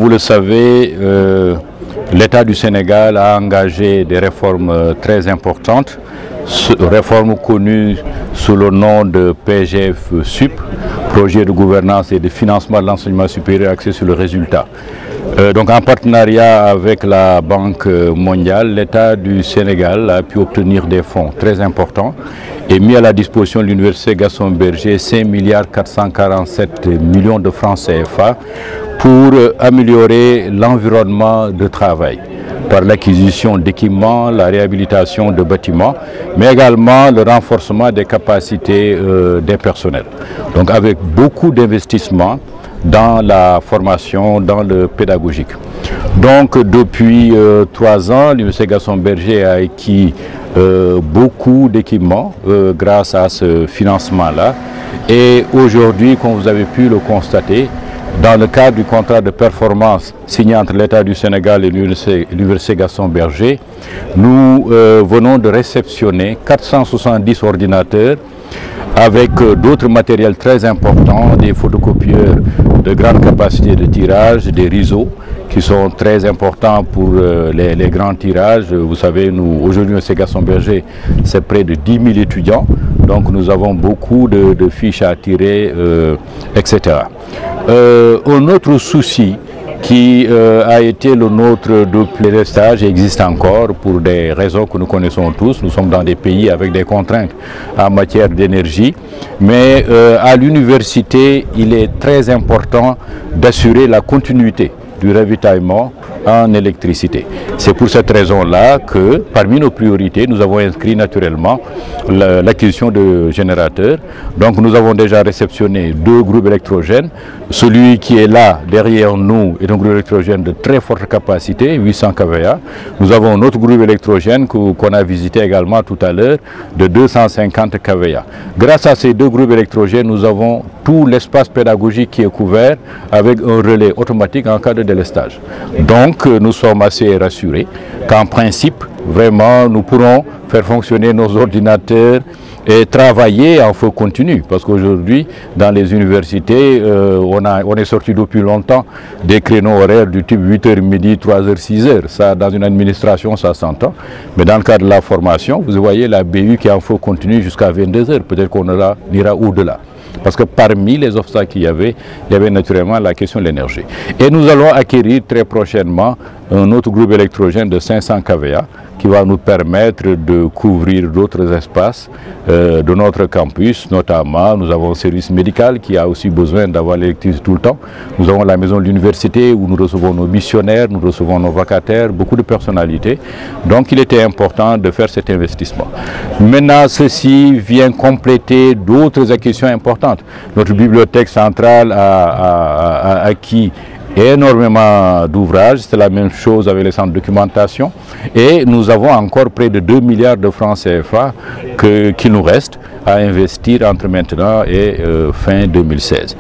vous le savez, l'État du Sénégal a engagé des réformes très importantes, réformes connues sous le nom de PGF-SUP, projet de gouvernance et de financement de l'enseignement supérieur axé sur le résultat. Donc en partenariat avec la Banque mondiale, l'État du Sénégal a pu obtenir des fonds très importants et mis à la disposition de l'Université Gaston Berger 5,447 milliards de francs CFA pour améliorer l'environnement de travail par l'acquisition d'équipements, la réhabilitation de bâtiments, mais également le renforcement des capacités des personnels. Donc avec beaucoup d'investissements dans la formation, dans le pédagogique. Donc depuis 3 ans, l'Université Gaston Berger a acquis beaucoup d'équipements grâce à ce financement-là. Et aujourd'hui, comme vous avez pu le constater, dans le cadre du contrat de performance signé entre l'État du Sénégal et l'Université Gaston Berger, nous venons de réceptionner 470 ordinateurs avec d'autres matériels très importants, des photocopieurs de grande capacité de tirage, des réseaux qui sont très importants pour les grands tirages. Vous savez, nous aujourd'hui, l'Université Gaston Berger, c'est près de 10 000 étudiants, donc nous avons beaucoup de fiches à tirer, etc. Un autre souci qui a été le nôtre depuis le stage existe encore pour des raisons que nous connaissons tous. Nous sommes dans des pays avec des contraintes en matière d'énergie, mais à l'université, il est très important d'assurer la continuité du ravitaillement en électricité. C'est pour cette raison-là que parmi nos priorités, nous avons inscrit naturellement l'acquisition de générateurs. Donc nous avons déjà réceptionné 2 groupes électrogènes. Celui qui est là derrière nous est un groupe électrogène de très forte capacité, 800 kVA. Nous avons un autre groupe électrogène qu'on a visité également tout à l'heure de 250 kVA. Grâce à ces 2 groupes électrogènes, nous avons tout l'espace pédagogique qui est couvert avec un relais automatique en cas de délestage. Donc nous sommes assez rassurés qu'en principe, vraiment, nous pourrons faire fonctionner nos ordinateurs et travailler en feu continu. Parce qu'aujourd'hui, dans les universités, on est sorti depuis longtemps des créneaux horaires du type 8h midi, 3h, 6h. Ça, dans une administration, ça s'entend. Mais dans le cadre de la formation, vous voyez la BU qui est en feu continu jusqu'à 22h. Peut-être qu'on ira au-delà. Parce que parmi les obstacles qu'il y avait naturellement la question de l'énergie. Et nous allons acquérir très prochainement un autre groupe électrogène de 500 kVA qui va nous permettre de couvrir d'autres espaces de notre campus. Notamment, nous avons un service médical qui a aussi besoin d'avoir l'électricité tout le temps. Nous avons la maison de l'université où nous recevons nos missionnaires, nous recevons nos vacataires, beaucoup de personnalités. Donc il était important de faire cet investissement. Maintenant, ceci vient compléter d'autres acquisitions importantes. Notre bibliothèque centrale a acquis énormément d'ouvrages, c'est la même chose avec les centres de documentation et nous avons encore près de 2 milliards de francs CFA qui nous restent à investir entre maintenant et fin 2016.